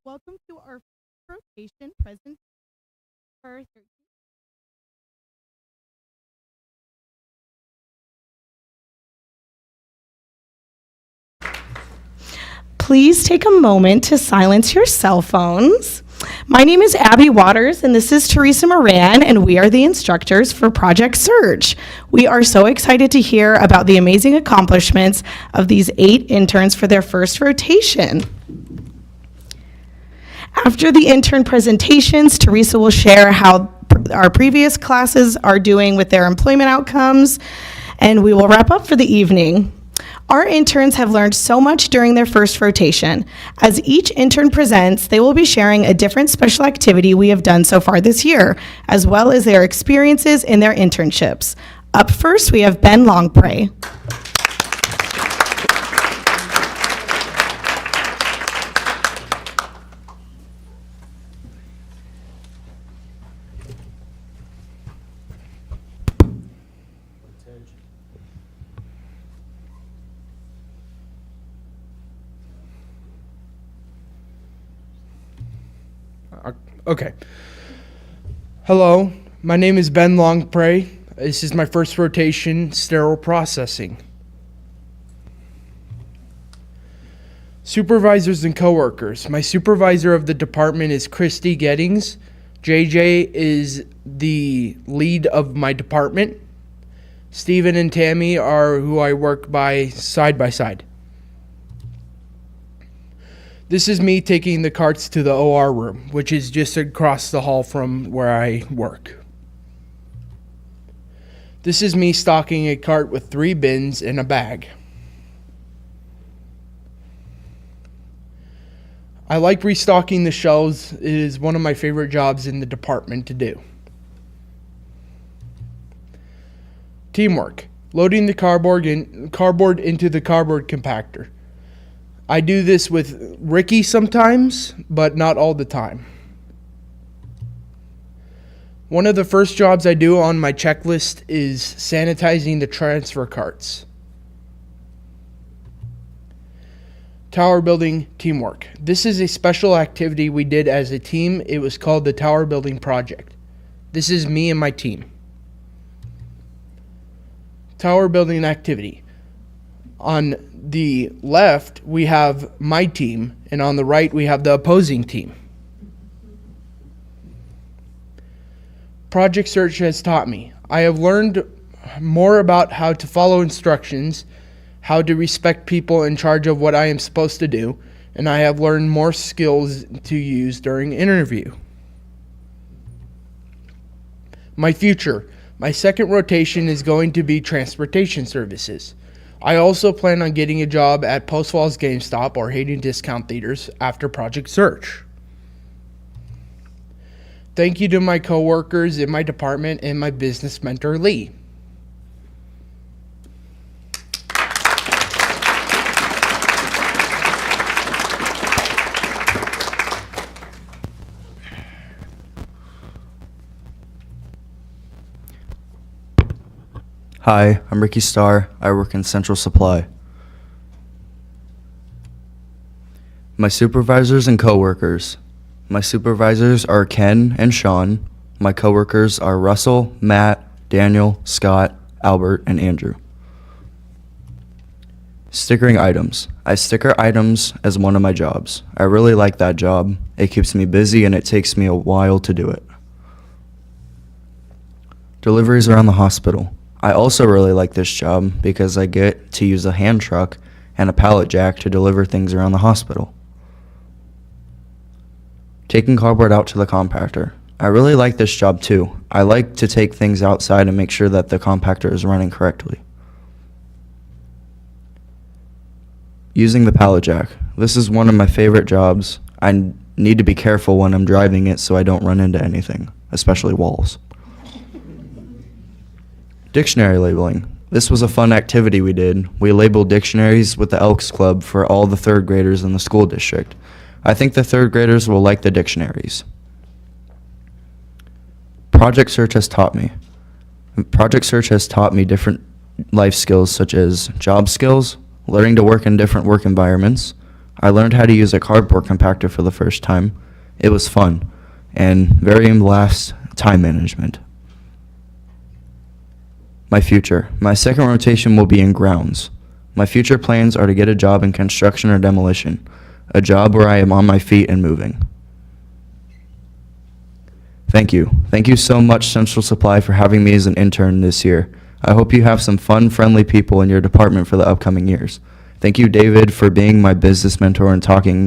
Welcome to our rotation present for 13. Please take a moment to silence your cell phones. My name is Abby Waters, and this is Teresa Moran, and we are the instructors for Project Surge. We are so excited to hear about the amazing accomplishments of these 8 interns for their first rotation. After the intern presentations, Teresa will share how our previous classes are doing with their employment outcomes, and we will wrap up for the evening. Our interns have learned so much during their first rotation. As each intern presents, they will be sharing a different special activity we have done so far this year, as well as their experiences in their internships. Up first, we have Ben Longpray. Okay. Hello, my name is Ben Longpray. This is my first rotation, sterile processing. Supervisors and coworkers. My supervisor of the department is Christy Gettings. JJ is the lead of my department. Steven and Tammy are who I work by side. This is me taking the carts to the OR room, which is just across the hall from where I work. This is me stocking a cart with 3 bins and a bag. I like restocking the shelves. It is one of my favorite jobs in the department to do. Teamwork. Loading the cardboard into the cardboard compactor. I do this with Ricky sometimes, but not all the time. One of the first jobs I do on my checklist is sanitizing the transfer carts. Tower building teamwork. This is a special activity we did as a team. It was called the Tower Building Project. This is me and my team. Tower building activity. On the left, we have my team, and on the right, we have the opposing team. Project Search has taught me. I have learned more about how to follow instructions, how to respect people in charge of what I am supposed to do, and I have learned more skills to use during interview. My future. My second rotation is going to be transportation services. I also plan on getting a job at Post Falls GameStop or Hayden Discount Theaters after Project Search. Thank you to my coworkers in my department and my business mentor, Lee. Hi, I'm Ricky Starr. I work in Central Supply. My supervisors and coworkers. My supervisors are Ken and Sean. My coworkers are Russell, Matt, Daniel, Scott, Albert, and Andrew. Stickering items. I sticker items as one of my jobs. I really like that job. It keeps me busy and it takes me a while to do it. Deliveries around the hospital. I also really like this job because I get to use a hand truck and a pallet jack to deliver things around the hospital. Taking cardboard out to the compactor. I really like this job too. I like to take things outside and make sure that the compactor is running correctly. Using the pallet jack. This is one of my favorite jobs. I need to be careful when I'm driving it so I don't run into anything, especially walls. Dictionary labeling. This was a fun activity we did. We labeled dictionaries with the Elks Club for all the 3rd graders in the school district. I think the 3rd graders will like the dictionaries. Project Search has taught me. Project Search has taught me different life skills such as job skills, learning to work in different work environments, I learned how to use a cardboard compactor for the first time. It was fun, and Miriam laughs time management. My future. My second rotation will be in grounds. My future plans are to get a job in construction or demolition, a job where I am on my feet and moving. Thank you. Thank you so much, Central Supply, for having me as an intern this year. I hope you have some fun, friendly people in your department for the upcoming years. Thank you, David, for being my business mentor and talking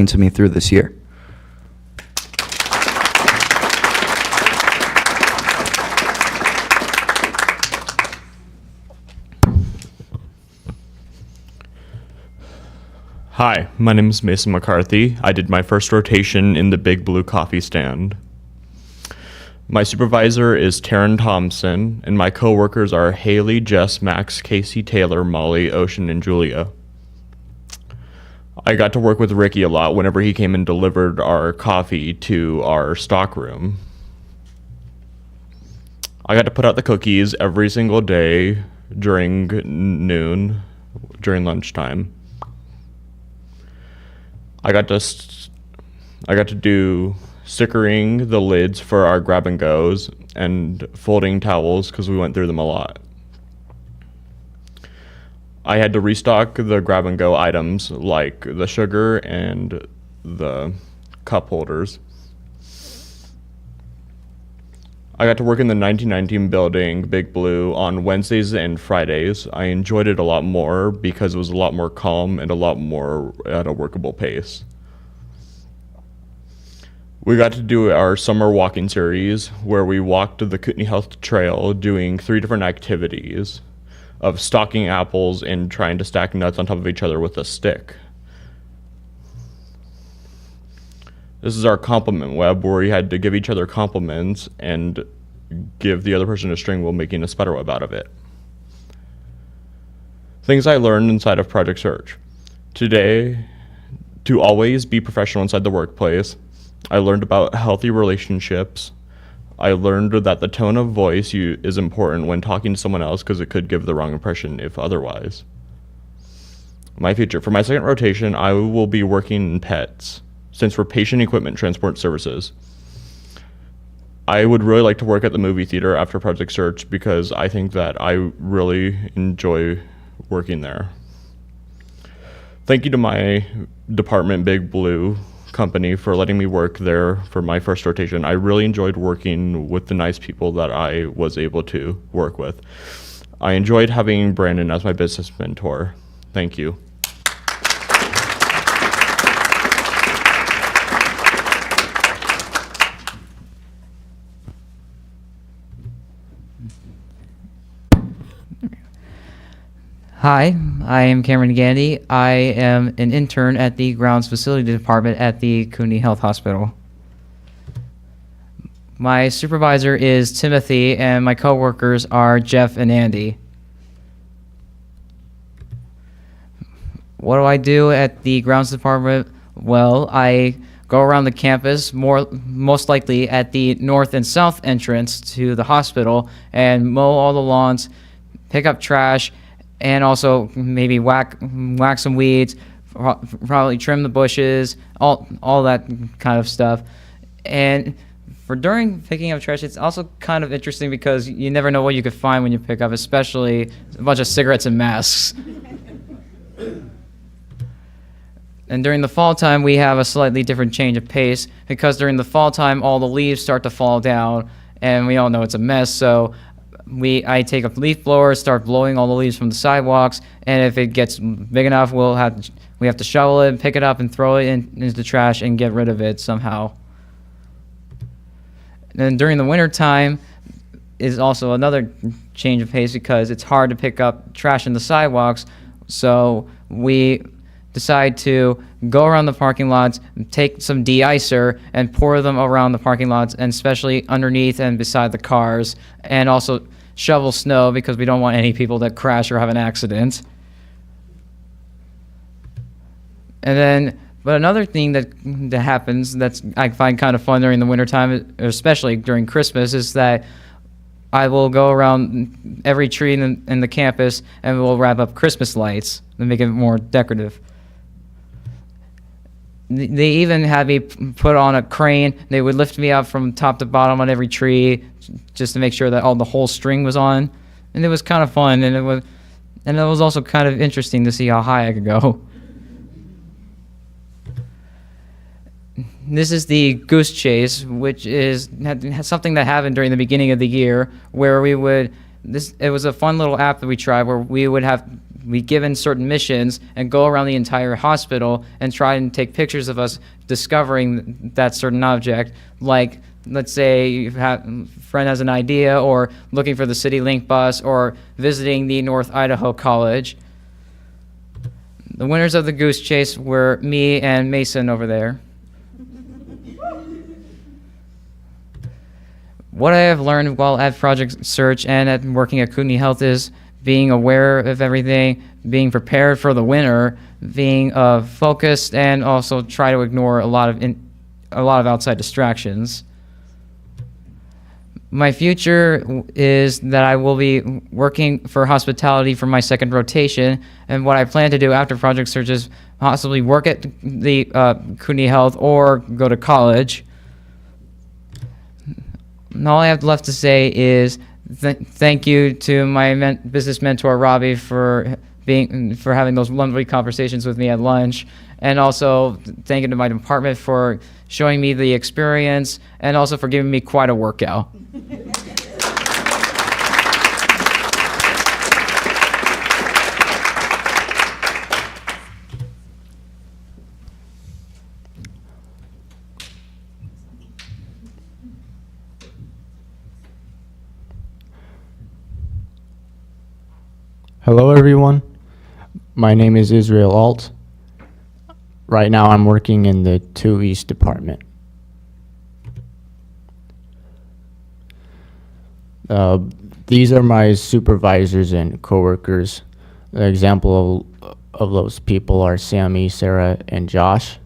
to me through this year. Hi, my name is Mason McCarthy. I did my first rotation in the Big Blue Coffee Stand. My supervisor is Taryn Thompson, and my coworkers are Haley, Jess, Max, Casey, Taylor, Molly, Ocean, and Julia. I got to work with Ricky a lot whenever he came and delivered our coffee to our stock room. I got to put out the cookies every single day during noon, during lunchtime. I got to do stickering the lids for our grab and goes and folding towels because we went through them a lot. I had to restock the grab and go items like the sugar and the cup holders. I got to work in the 1919 building, Big Blue, on Wednesdays and Fridays. I enjoyed it a lot more because it was a lot more calm and a lot more at a workable pace. We got to do our summer walking series where we walked the Kootenai Health Trail doing 3 different activities of stalking apples and trying to stack nuts on top of each other with a stick. This is our compliment web where we had to give each other compliments and give the other person a string while making a spider web out of it. Things I learned inside of Project Search. Today, to always be professional inside the workplace. I learned about healthy relationships. I learned that the tone of voice is important when talking to someone else because it could give the wrong impression if otherwise. My future. For my second rotation, I will be working in pets, since we're patient equipment transport services. I would really like to work at the movie theater after Project Search because I think that I really enjoy working there. Thank you to my department, Big Blue company, for letting me work there for my first rotation. I really enjoyed working with the nice people that I was able to work with. I enjoyed having Brandon as my business mentor. Thank you. Hi, I am Cameron Gandy. I am an intern at the Grounds Facility Department at the Kootenai Health Hospital. My supervisor is Timothy, and my coworkers are Jeff and Andy. What do I do at the Grounds Department? Well, I go around the campus, most likely at the north and south entrance to the hospital, and mow all the lawns, pick up trash, and also maybe whack some weeds, probably trim the bushes, all that kind of stuff. And for during picking up trash, it's also kind of interesting because you never know what you could find when you pick up, especially a bunch of cigarettes and masks. And during the fall time, we have a slightly different change of pace because during the fall time, all the leaves start to fall down, and we all know it's a mess, so I take a leaf blower, start blowing all the leaves from the sidewalks, and if it gets big enough, we have to shovel it, pick it up, and throw it into the trash and get rid of it somehow. And then during the winter time is also another change of pace because it's hard to pick up trash in the sidewalks, so we decide to go around the parking lots, take some de-icer, and pour them around the parking lots, and especially underneath and beside the cars, and also shovel snow because we don't want any people that crash or have an accident. But another thing that happens that I find kind of fun during the wintertime, especially during Christmas, is that I will go around every tree in the campus and we'll wrap up Christmas lights and make it more decorative. They even had me put on a crane. They would lift me up from top to bottom on every tree just to make sure that all the whole string was on. And it was kind of fun, and it was also kind of interesting to see how high I could go. This is the goose chase, which is something that happened during the beginning of the year, where it was a fun little app that we tried where we given certain missions and go around the entire hospital and try and take pictures of us discovering that certain object. Like, let's say a friend has an idea, or looking for the City Link bus, or visiting the North Idaho College. The winners of the goose chase were me and Mason over there. What I have learned while at Project Search and at working at Kootenai Health is being aware of everything, being prepared for the winter, being focused, and also try to ignore a lot of outside distractions. My future is that I will be working for hospitality for my second rotation, and what I plan to do after Project Search is possibly work at the Kootenai Health or go to college. And all I have left to say is thank you to my business mentor Robbie for having those lovely conversations with me at lunch, and also thank you to my department for showing me the experience and also for giving me quite a workout. Hello everyone, my name is Israel Alt. Right now I'm working in the 2 East department. These are my supervisors and coworkers. An example of those people are Sammy, Sarah, and Josh.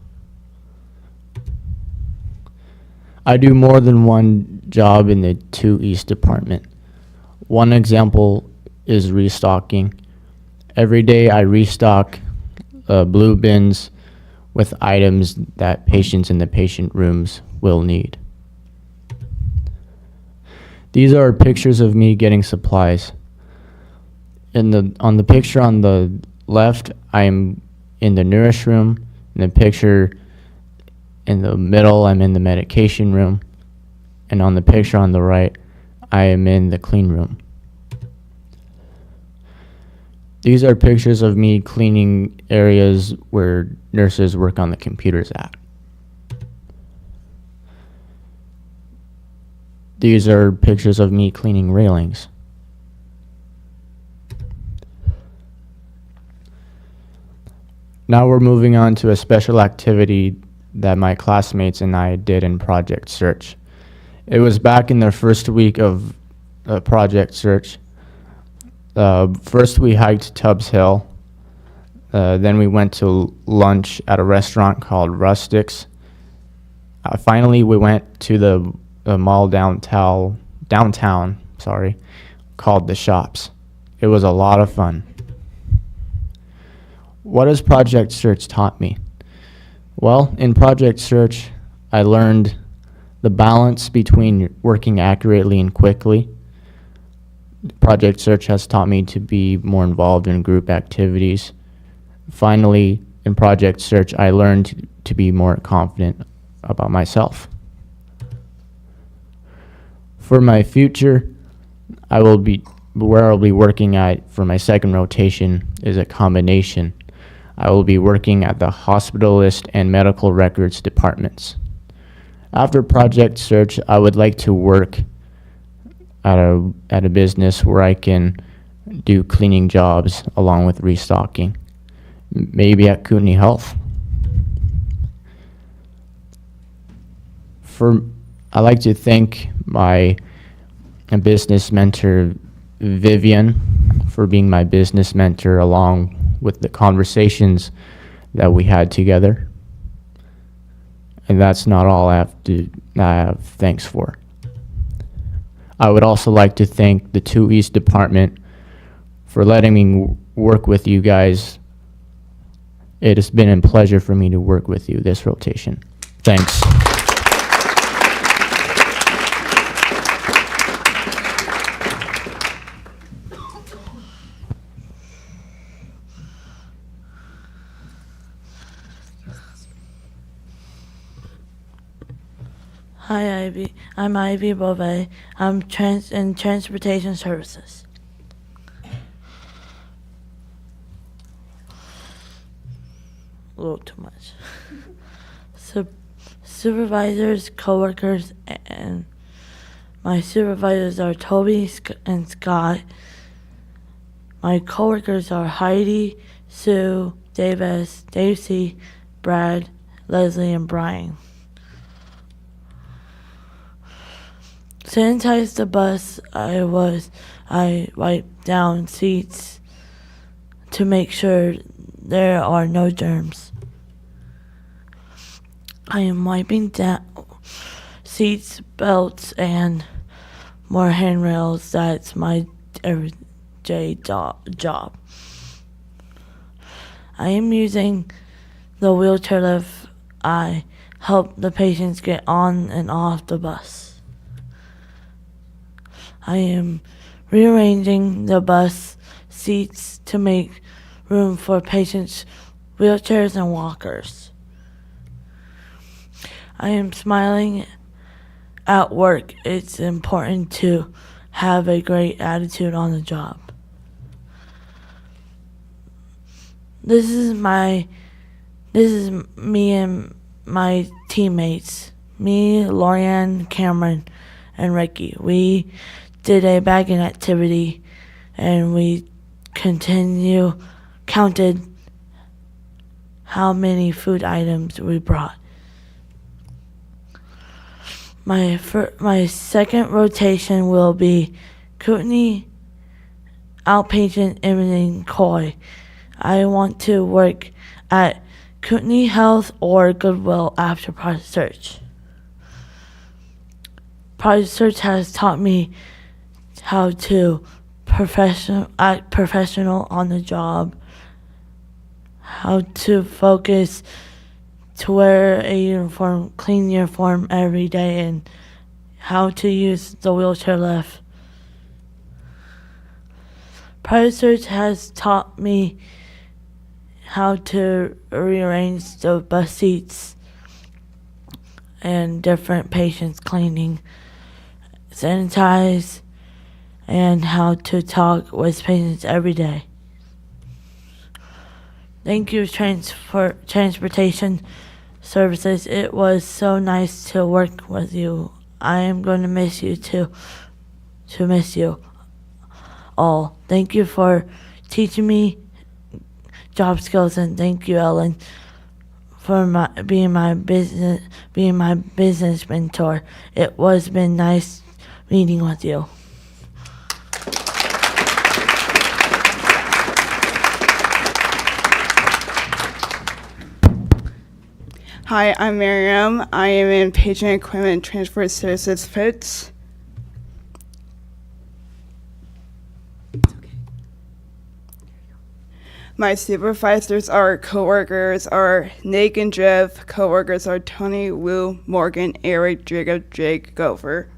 I do more than one job in the 2 East department. One example is restocking. Every day I restock blue bins with items that patients in the patient rooms will need. These are pictures of me getting supplies. On the picture on the left, I'm in the nourish room. In the picture in the middle, I'm in the medication room. And on the picture on the right, I am in the clean room. These are pictures of me cleaning areas where nurses work on the computers at. These are pictures of me cleaning railings. Now we're moving on to a special activity that my classmates and I did in Project Search. It was back in the first week of Project Search. First we hiked Tubbs Hill, then we went to lunch at a restaurant called Rustics. Finally we went to the mall downtown, called The Shops. It was a lot of fun. What has Project Search taught me? Well, in Project Search, I learned the balance between working accurately and quickly. Project Search has taught me to be more involved in group activities. Finally, in Project Search, I learned to be more confident about myself. For my future, where I'll be working at for my second rotation is a combination. I will be working at the hospitalist and medical records departments. After Project Search, I would like to work at a business where I can do cleaning jobs along with restocking, maybe at Kootenai Health. I like to thank my business mentor Vivian for being my business mentor, along with the conversations that we had together. And that's not all I have thanks for. I would also like to thank the 2 East Department for letting me work with you guys It has been a pleasure for me to work with you this rotation. Thanks. Hi, Ivy. I'm Ivy Bove. I'm in transportation services. A little too much. Supervisors, coworkers, and my supervisors are Toby and Scott. My coworkers are Heidi, Sue, Davis, Dave C, Brad, Leslie, and Brian. Sanitize the bus. I wipe down seats to make sure there are no germs. I am wiping down seats, belts, and more handrails. That's my everyday job. I am using the wheelchair lift. I help the patients get on and off the bus. I am rearranging the bus seats to make room for patients' wheelchairs and walkers. I am smiling at work. It's important to have a great attitude on the job. This is me and my teammates. Me, Lorin, Cameron, and Ricky. We did a bagging activity and we counted how many food items we brought. My second rotation will be Kootenai Outpatient Imaging Coy. I want to work at Kootenai Health or Goodwill after Project Search. Project Search has taught me how to act professional on the job, how to focus, to wear a clean uniform every day, and how to use the wheelchair lift. Project Search has taught me how to rearrange the bus seats and different patients cleaning, sanitize, and how to talk with patients every day. Thank you, Transportation Services. It was so nice to work with you. I am going to miss you to miss you all. Thank you for teaching me job skills, and thank you, Ellen, for being my business mentor. It was been nice meeting with you. Hi, I'm Miriam. I am in Patient Equipment Transport Services FITS. My supervisors are coworkers are Nick and Jeff. Coworkers are Tony, Will, Morgan, Eric, Jacob, Jake, Gopher.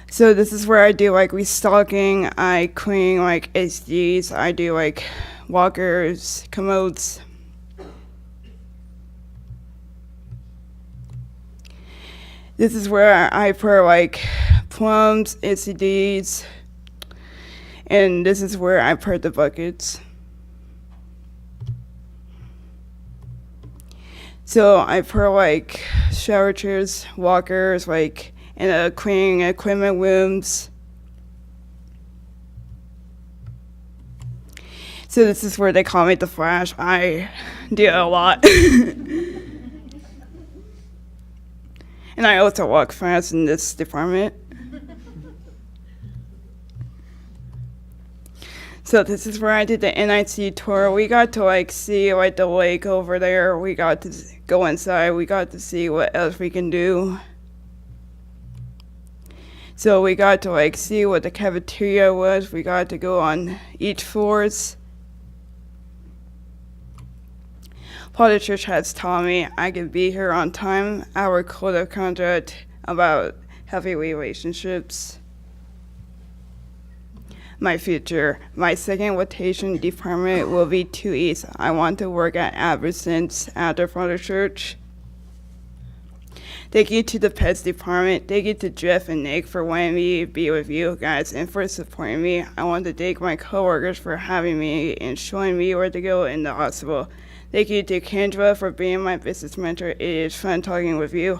So this is where I do like restocking, I clean like SDs, I do like walkers, commodes. This is where I put like plums, SCDs, and this is where I put the buckets. So I put like shower chairs, walkers, like in cleaning equipment rooms. So this is where they call me the Flash. I do a lot. And I also walk fast in this department. So this is where I did the NIC tour. We got to like see like the lake over there. We got to go inside. We got to see what else we can do. So we got to like see what the cafeteria was. We got to go on each floors. Father Church has taught me I can be here on time. Our code of conduct about healthy relationships. My future. My second rotation department will be 2 East. I want to work at Albertsons after Father Church. Thank you to the pets department. Thank you to Jeff and Nick for wanting me to be with you guys and for supporting me. I want to thank my coworkers for having me and showing me where to go in the hospital. Thank you to Kendra for being my business mentor. It is fun talking with you.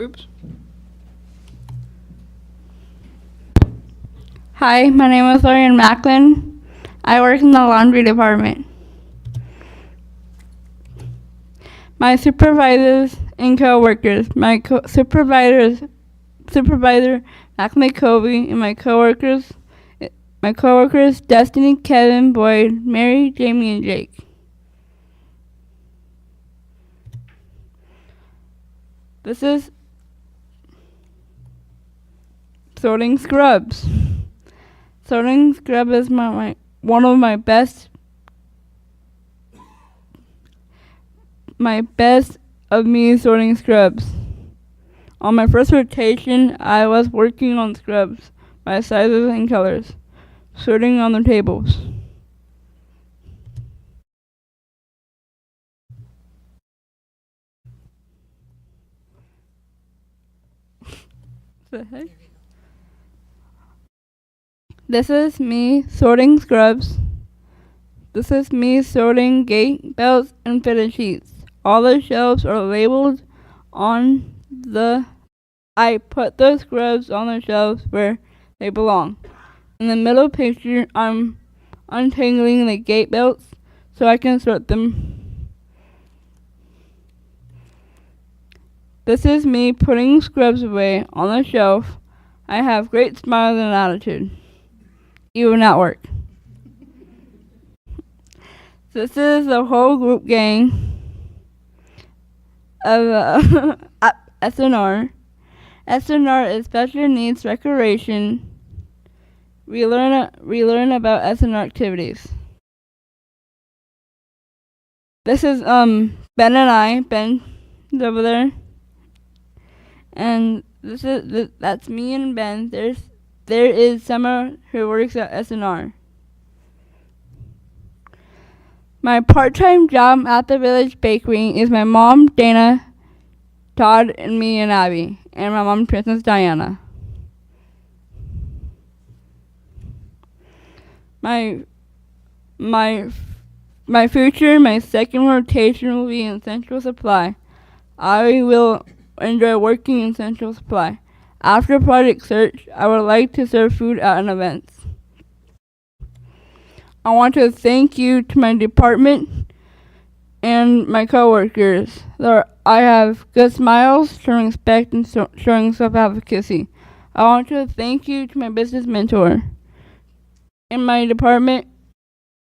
Oops. Hi, my name is Lorin Macklin. I work in the laundry department. My supervisors and coworkers. My supervisor Macklin Kobe, and my coworkers Destiny, Kevin, Boyd, Mary, Jamie, and Jake. This is sorting scrubs. Sorting scrub is one of my best of me sorting scrubs. On my first rotation, I was working on scrubs by sizes and colors, sorting on the tables. The heck? This is me sorting scrubs. This is me sorting gate belts and fitted sheets. All the shelves are labeled on I put the scrubs on the shelves where they belong. In the middle picture, I'm untangling the gate belts so I can sort them. This is me putting scrubs away on the shelf. I have great smiles and attitude, even at work. This is the whole group gang of SNR. SNR is Special Needs Recreation. We learn about SNR activities. This is Ben and I. Ben's over there, and that's me and Ben. There is Summer who works at SNR. My part-time job at the Village Bakery is my mom, Dana, Todd, and me and Abby, and my mom, Princess Diana. My future, my second rotation will be in Central Supply. I will enjoy working in Central Supply. After Project Search, I would like to serve food at an event. I want to thank you to my department and my coworkers. I have good smiles, showing respect, and showing self-advocacy. I want to thank you to my business mentor in my department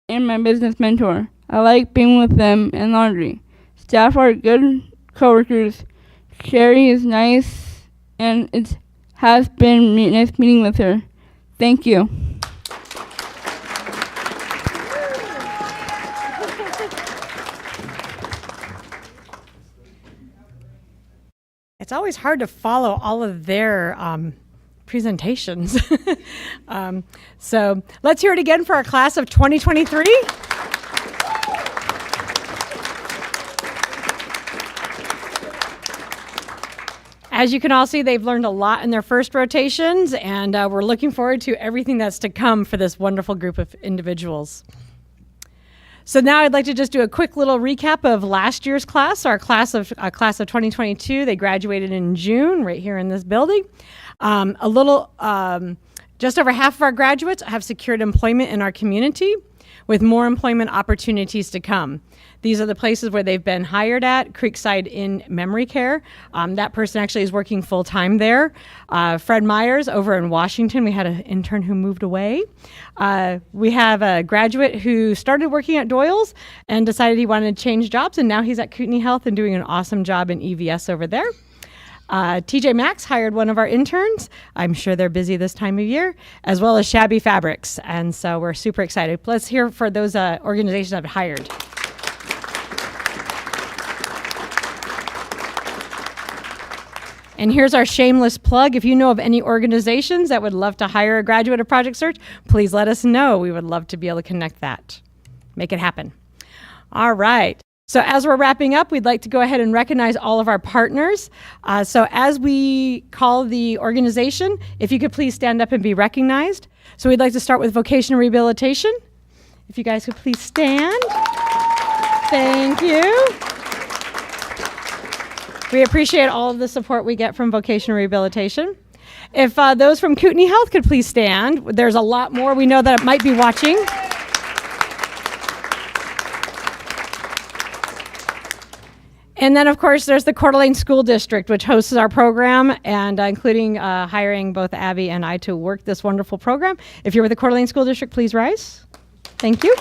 and my business mentor. I like being with them in laundry. Staff are good coworkers. Sherry is nice, and it has been nice meeting with her. Thank you. It's always hard to follow all of their presentations. So let's hear it again for our class of 2023. As you can all see, they've learned a lot in their first rotations, and we're looking forward to everything that's to come for this wonderful group of individuals. So now I'd like to just do a quick little recap of last year's class, our class of 2022. They graduated in June right here in this building. Just over half of our graduates have secured employment in our community. with more employment opportunities to come. These are the places where they've been hired at. Creekside in Memory Care. That person actually is working full-time there. Fred Myers over in Washington. We had an intern who moved away. We have a graduate who started working at Doyle's and decided he wanted to change jobs, and now he's at Kootenai Health and doing an awesome job in EVS over there. TJ Maxx hired one of our interns. I'm sure they're busy this time of year, as well as Shabby Fabrics. And so we're super excited. Let's hear for those organizations that have hired. And here's our shameless plug. If you know of any organizations that would love to hire a graduate of Project Search, please let us know. We would love to be able to connect that. Make it happen. All right. So as we're wrapping up, we'd like to go ahead and recognize all of our partners. So as we call the organization, if you could please stand up and be recognized. So we'd like to start with Vocational Rehabilitation. If you guys could please stand. Thank you. We appreciate all of the support we get from Vocational Rehabilitation. If those from Kootenai Health could please stand. There's a lot more we know that might be watching. And then, of course, there's the Coeur d'Alene School District, which hosts our program, and including hiring both Abby and I to work this wonderful program. If you're with the Coeur d'Alene School District, please rise. Thank you.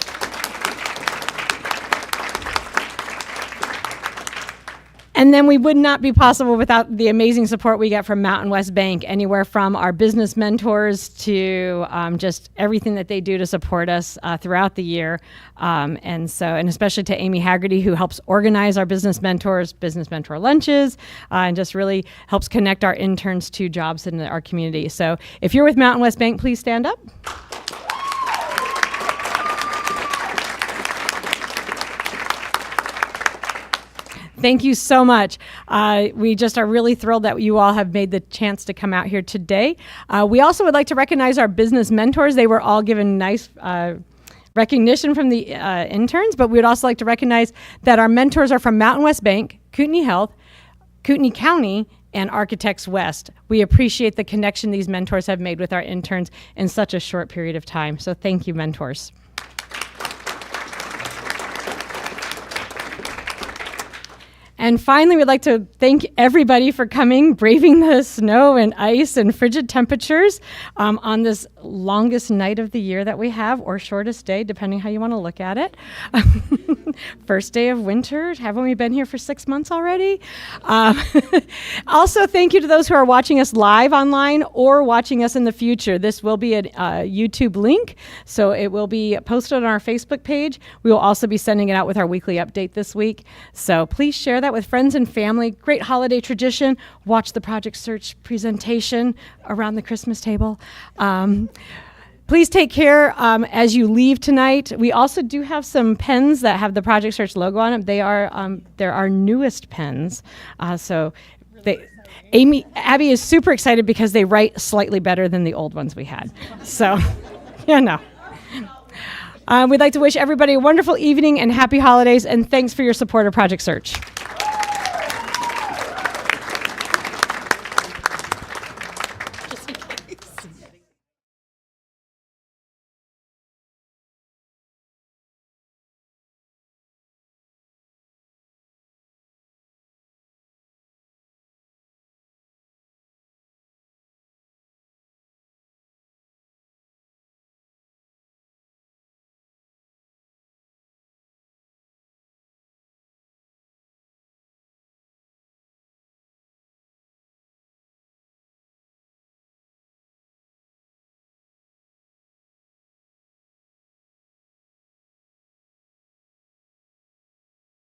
And then we would not be possible without the amazing support we get from Mountain West Bank, anywhere from our business mentors to just everything that they do to support us throughout the year. And especially to Amy Haggerty, who helps organize our business mentors, business mentor lunches, and just really helps connect our interns to jobs in our community. So if you're with Mountain West Bank, please stand up. Thank you so much. We just are really thrilled that you all have made the chance to come out here today. We also would like to recognize our business mentors. They were all given nice recognition from the interns, but we would also like to recognize that our mentors are from Mountain West Bank, Kootenai Health, Kootenai County, and Architects West. We appreciate the connection these mentors have made with our interns in such a short period of time. So thank you, mentors. And finally, we'd like to thank everybody for coming, braving the snow and ice and frigid temperatures on this longest night of the year that we have, or shortest day, depending how you want to look at it. First day of winter. Haven't we been here for 6 months already? Also, thank you to those who are watching us live online or watching us in the future. This will be a YouTube link, so it will be posted on our Facebook page. We will also be sending it out with our weekly update this week. So please share that with friends and family. Great holiday tradition. Watch the Project Search presentation around the Christmas table. Please take care as you leave tonight. We also do have some pens that have the Project Search logo on them. They're our newest pens. Abby is super excited because they write slightly better than the old ones we had. So, no. We'd like to wish everybody a wonderful evening and happy holidays, and thanks for your support of Project Search.